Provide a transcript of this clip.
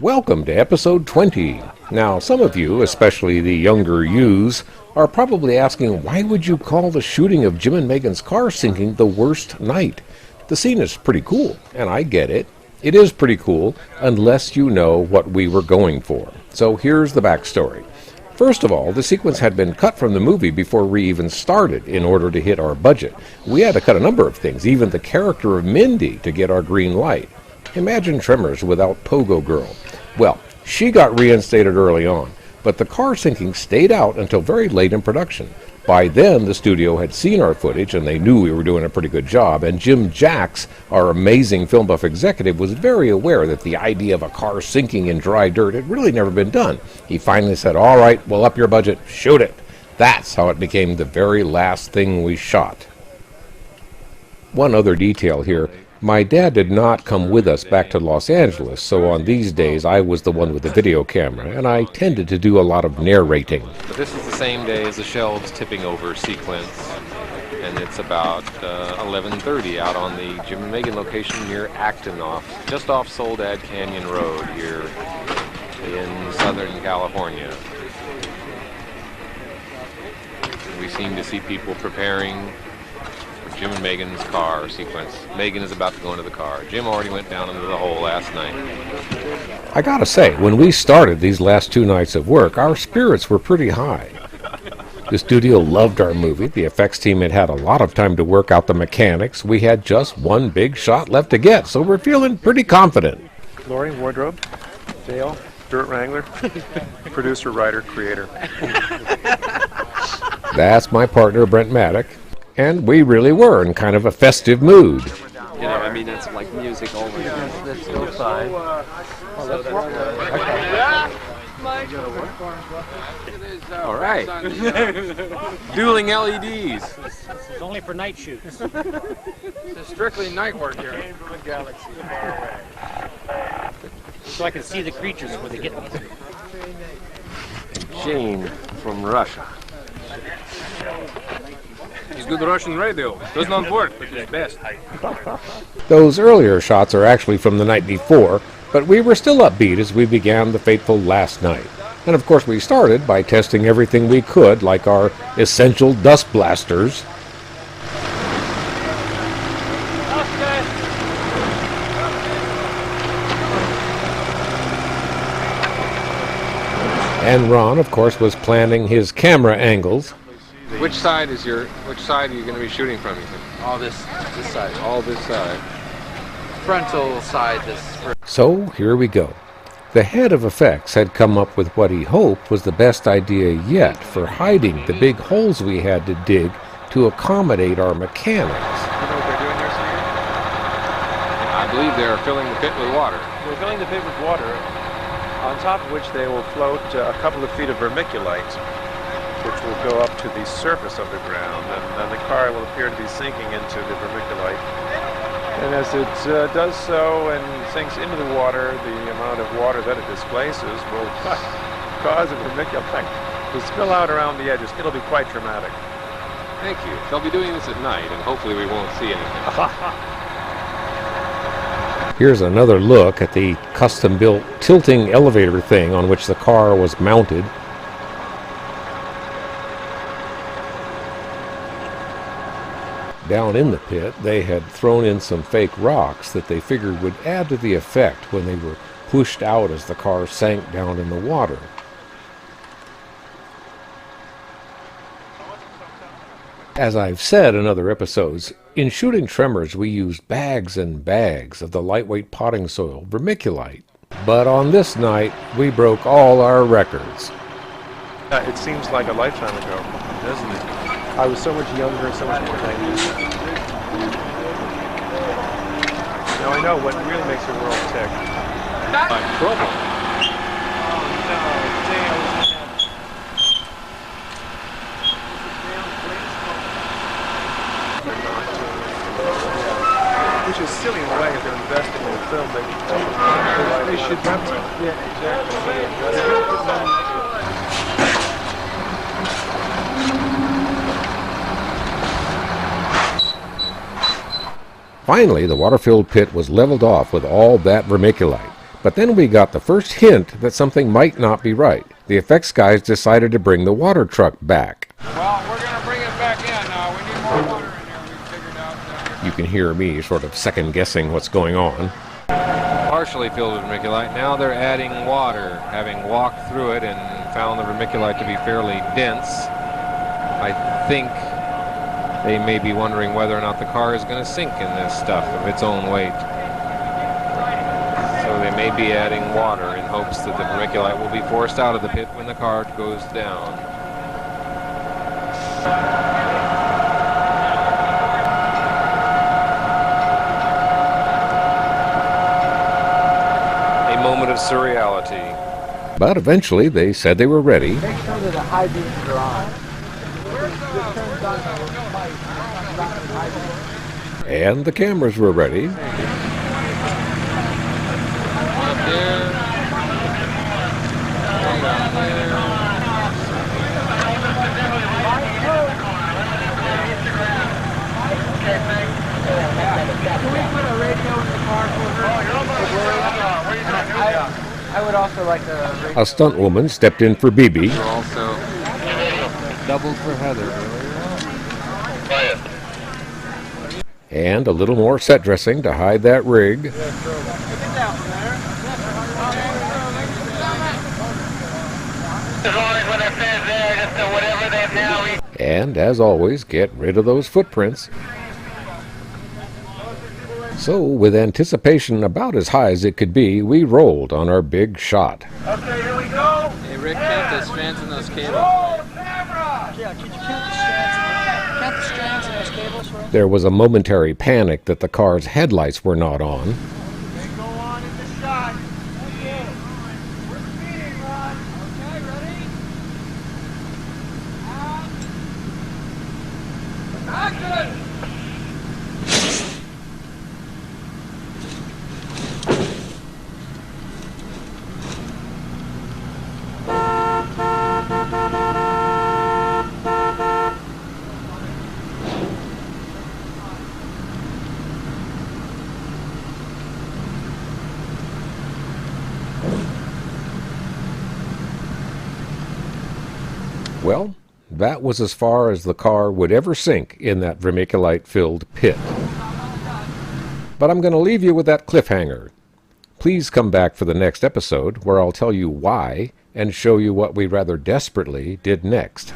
Welcome to episode 20. Now, some of you, especially the younger yous, are probably asking, why would you call the shooting of Jim and Megan's car sinking the worst night? The scene is pretty cool, and I get it. It is pretty cool, unless you know what we were going for. So here's the backstory. First of all, the sequence had been cut from the movie before we even started in order to hit our budget. We had to cut a number of things, even the character of Mindy, to get our green light. Imagine Tremors without Pogo Girl. Well, she got reinstated early on, but the car sinking stayed out until very late in production. By then, the studio had seen our footage, and they knew we were doing a pretty good job, and Jim Jacks, our amazing film buff executive, was very aware that the idea of a car sinking in dry dirt had really never been done. He finally said, "All right, we'll up your budget, shoot it." That's how it became the very last thing we shot. One other detail here. My dad did not come with us back to Los Angeles, so on these days I was the one with the video camera, and I tended to do a lot of narrating. But this is the same day as the shelves tipping over sequence, and it's about 11:30 out on the Jim and Megan location near Acton, just off Soledad Canyon Road here in Southern California. We seem to see people preparing Jim and Megan's car sequence. Megan is about to go into the car. Jim already went down into the hole last night. I gotta say, when we started these last 2 nights of work, our spirits were pretty high. The studio loved our movie. The effects team had had a lot of time to work out the mechanics. We had just one big shot left to get, so we're feeling pretty confident. Lori, wardrobe, Dale, dirt wrangler, producer, writer, creator. That's my partner, Brent Maddock. And we really were in kind of a festive mood. You know, I mean, it's like music all the time. That's still fine. All right. Dueling LEDs. This is only for night shoots. It's strictly night work here. So I can see the creatures where they get me. Jane from Russia. He's good Russian radio. Does not work, but it's best. Those earlier shots are actually from the night before, but we were still upbeat as we began the fateful last night. And of course we started by testing everything we could, like our essential dust blasters. And Ron, of course, was planning his camera angles. Which side are you going to be shooting from, you think? All this side. All this side. Frontal side, this. So here we go. The head of effects had come up with what he hoped was the best idea yet for hiding the big holes we had to dig to accommodate our mechanics. You know what they're doing there, Steve? I believe they're filling the pit with water. They're filling the pit with water, on top of which they will float a couple of feet of vermiculite, which will go up to the surface of the ground, and then the car will appear to be sinking into the vermiculite. And as it does so and sinks into the water, the amount of water that it displaces will cause the vermiculite to spill out around the edges. It'll be quite dramatic. Thank you. They'll be doing this at night, and hopefully we won't see anything. Here's another look at the custom-built tilting elevator thing on which the car was mounted. Down in the pit, they had thrown in some fake rocks that they figured would add to the effect when they were pushed out as the car sank down in the water. As I've said in other episodes, in shooting Tremors we used bags and bags of the lightweight potting soil, vermiculite. But on this night, we broke all our records. It seems like a lifetime ago, doesn't it? I was so much younger, so much more naive. Now I know what really makes the world tick. Trouble. Which is silly in a way if they're investing in a film. They should replicate. Yeah, exactly. Finally, the water-filled pit was leveled off with all that vermiculite. But then we got the first hint that something might not be right. The effects guys decided to bring the water truck back. Well, we're going to bring it back in now. We need more water in here. We figured out. You can hear me sort of second-guessing what's going on. Partially filled with vermiculite. Now they're adding water, having walked through it and found the vermiculite to be fairly dense. I think they may be wondering whether or not the car is going to sink in this stuff of its own weight. So they may be adding water in hopes that the vermiculite will be forced out of the pit when the car goes down. A moment of surreality. But eventually they said they were ready. Make sure that the high beams are on. And the cameras were ready. I would also like to... A stunt woman stepped in for BB. Also doubled for Heather. And a little more set dressing to hide that rig. And as always, get rid of those footprints. So, with anticipation about as high as it could be, we rolled on our big shot. Okay, here we go. Hey, Rick, count the strands in those cables. Yeah, could you count the strands in those cables for us? There was a momentary panic that the car's headlights were not on. Okay, go on in the shot. Okay. We're speeding, Ron. Okay, ready? Action! Well, that was as far as the car would ever sink in that vermiculite-filled pit. But I'm going to leave you with that cliffhanger. Please come back for the next episode where I'll tell you why and show you what we rather desperately did next.